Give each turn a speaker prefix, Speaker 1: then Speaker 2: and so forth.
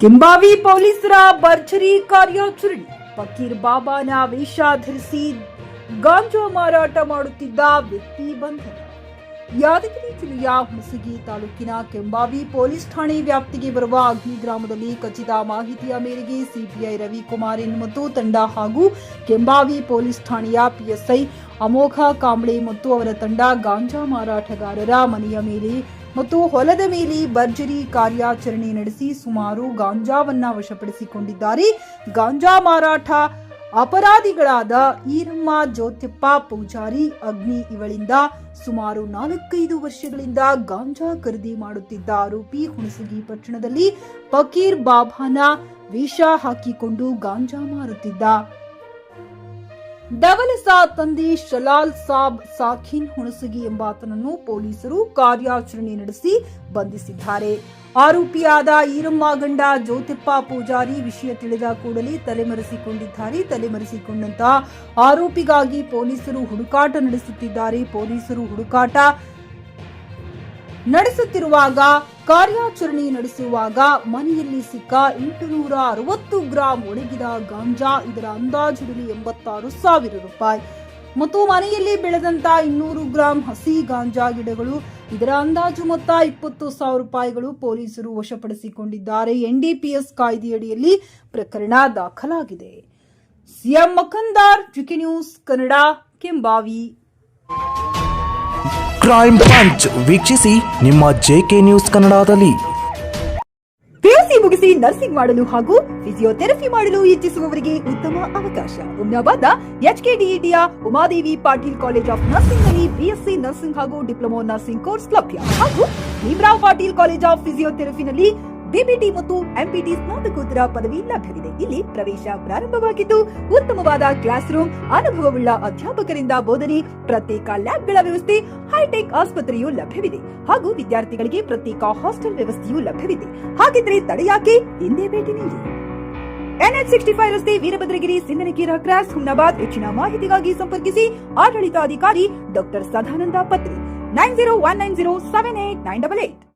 Speaker 1: ಕೆಂಬಾವಿ ಪೊಲೀಸರ ಭರ್ಜರಿ ಕಾರ್ಯಾಚರಣೆ. ಫಕೀರ್ ಬಾಬಾನ ವೇಷ ಧರಿಸಿ ಗಾಂಜಾ ಮಾರಾಟ ಮಾಡುತ್ತಿದ್ದ ವ್ಯಕ್ತಿ ಬಂಧನ. ಯಾದಗಿರಿ ಜಿಲ್ಲೆಯ ಹುಣಸಗಿ ತಾಲೂಕಿನ ಕೆಂಬಾವಿ ಪೊಲೀಸ್ ಠಾಣೆ ವ್ಯಾಪ್ತಿಗೆ ಬರುವ ಅಗ್ನಿ ಗ್ರಾಮದಲ್ಲಿ ಖಚಿತ ಮಾಹಿತಿಯ ಮೇರೆಗೆ ಸಿಪಿಐ ರವಿಕುಮಾರ್ ಮತ್ತು ತಂಡ ಹಾಗೂ ಕೆಂಬಾವಿ ಪೊಲೀಸ್ ಠಾಣೆಯ ಪಿಎಸ್ಐ ಅಮೋಘ ಕಾಂಬ್ಳೆ ಮತ್ತು ಅವರ ತಂಡ ಗಾಂಜಾ ಮಾರಾಟಗಾರರ ಮನೆಯ ಮೇಲೆ ಮತ್ತು ಹೊಲದ ಮೇಲೆ ಭರ್ಜರಿ ಕಾರ್ಯಾಚರಣೆ ನಡೆಸಿ ಸುಮಾರು ಗಾಂಜಾವನ್ನ ವಶಪಡಿಸಿಕೊಂಡಿದ್ದಾರೆ. ಗಾಂಜಾ ಮಾರಾಟ ಅಪರಾಧಿಗಳಾದ ಈರಮ್ಮ ಜ್ಯೋತಿಪ್ಪ ಪೂಜಾರಿ ಅಗ್ನಿ ಇವಳಿಂದ ಸುಮಾರು 4-5 ವರ್ಷಗಳಿಂದ ಗಾಂಜಾ ಖರೀದಿ ಮಾಡುತ್ತಿದ್ದ ಆರೋಪಿ ಹುಣಸಗಿ ಪಟ್ಟಣದಲ್ಲಿ ಫಕೀರ್ ಬಾಬಾನ ವೇಷ ಹಾಕಿಕೊಂಡು ಗಾಂಜಾ ಮಾರುತ್ತಿದ್ದ. ದವಲಸ ತಂದೆ ಶಲಾಲ್ ಸಾಬ್ ಸಾಖಿನ್ ಹುಣಸಗಿ ಎಂಬಾತನನ್ನು ಪೊಲೀಸರು ಕಾರ್ಯಾಚರಣೆ ನಡೆಸಿ ಬಂಧಿಸಿದ್ದಾರೆ. ಆರೋಪಿಯಾದ ಈರಮ್ಮ ಗಂಡ ಜ್ಯೋತಿಪ್ಪ ಪೂಜಾರಿ ವಿಷಯ ತಿಳಿದ ಕೂಡಲೇ ತಲೆಮರೆಸಿಕೊಂಡಿದ್ದಾರೆ. ತಲೆಮರೆಸಿಕೊಂಡಂತಹ ಆರೋಪಿಗಾಗಿ ಪೊಲೀಸರು ಹುಡುಕಾಟ ನಡೆಸುತ್ತಿದ್ದಾರೆ. ಪೊಲೀಸರು ಹುಡುಕಾಟ ನಡೆಸುತ್ತಿರುವಾಗ ಕಾರ್ಯಾಚರಣೆ ನಡೆಸುವಾಗ ಮನೆಯಲ್ಲಿ ಸಿಕ್ಕ 860 ಗ್ರಾಂ ಒಣಗಿದ ಗಾಂಜಾ, ಇದರ ಅಂದಾಜಿರಲಿ 86,000 ರೂಪಾಯಿ ಮತ್ತು ಮನೆಯಲ್ಲಿ ಬೆಳೆದಂತ 200 ಗ್ರಾಂ ಹಸಿ ಗಾಂಜಾ ಗಿಡಗಳು, ಇದರ ಅಂದಾಜು ಮೊತ್ತ 20,000 ರೂಪಾಯಿಗಳು ಪೊಲೀಸರು ವಶಪಡಿಸಿಕೊಂಡಿದ್ದಾರೆ. ಎನ್ಡಿಪಿಎಸ್ ಕಾಯ್ದೆಯಡಿಯಲ್ಲಿ ಪ್ರಕರಣ ದಾಖಲಾಗಿದೆ. CM Makhandar, GK news Kannada, Kembhavi.
Speaker 2: Crime punch ವೀಕ್ಷಿಸಿ ನಿಮ್ಮ ಜೆಕೆ ನ್ಯೂಸ್ ಕನ್ನಡದಲ್ಲಿ.
Speaker 1: ಪಿಯುಸಿ ಮುಗಿಸಿ ನರ್ಸಿಂಗ್ ಮಾಡಲು ಹಾಗೂ ಫಿಸಿಯೋಥೆರಪಿ ಮಾಡಲು ಇಚ್ಛಿಸುವವರಿಗೆ ಉತ್ತಮ ಅವಕಾಶ. ಹುಮ್ನಾಬಾದ್ನ ಎಚ್ಕೆಡಿಇಟಿಯ Umadevi Patil college of nursing ನಲ್ಲಿ ಬಿಎಸ್ಸಿ ನರ್ಸಿಂಗ್ ಹಾಗೂ ಡಿಪ್ಲೊಮಾ ನರ್ಸಿಂಗ್ ಕೋರ್ಸ್ ಲಭ್ಯ ಹಾಗೂ ಭೀಮ್ರಾವ್ ಪಾಟೀಲ್ ಕಾಲೇಜ್ ಆಫ್ ಫಿಸಿಯೋಥೆರಪಿನಲ್ಲಿ ಬಿಪಿಟಿ ಮತ್ತು ಎಂಪಿಟಿ ಸ್ನಾತಕೋತ್ತರ ಪದವಿ ಲಭ್ಯವಿದೆ. ಇಲ್ಲಿ ಪ್ರವೇಶ ಪ್ರಾರಂಭವಾಗಿದ್ದು ಉತ್ತಮವಾದ ಕ್ಲಾಸ್ ರೂಮ್, ಅನುಭವವುಳ್ಳ ಅಧ್ಯಾಪಕರಿಂದ ಬೋಧನೆ, ಪ್ರತ್ಯೇಕ ಲ್ಯಾಬ್ಗಳ ವ್ಯವಸ್ಥೆ, ಹೈಟೆಕ್ ಆಸ್ಪತ್ರೆಯೂ ಲಭ್ಯವಿದೆ ಹಾಗೂ ವಿದ್ಯಾರ್ಥಿಗಳಿಗೆ ಪ್ರತ್ಯೇಕ ಹಾಸ್ಟೆಲ್ ವ್ಯವಸ್ಥೆಯೂ ಲಭ್ಯವಿದೆ. ಹಾಗಿದ್ರೆ ತಡೆಯಾಕೆ, ಹಿಂದೆ ಭೇಟಿ ನೀಡಿ. NH65 ರಸ್ತೆ, ವೀರಭದ್ರಗಿರಿ, ಸಿಂಗನಕೀರ ಕ್ರಾಸ್, ಹುಮ್ನಾಬಾದ್. ಹೆಚ್ಚಿನ ಮಾಹಿತಿಗಾಗಿ ಸಂಪರ್ಕಿಸಿ ಆಡಳಿತಾಧಿಕಾರಿ ಡಾಕ್ಟರ್ ಸದಾನಂದ ಪತ್ರಿ 9019078988.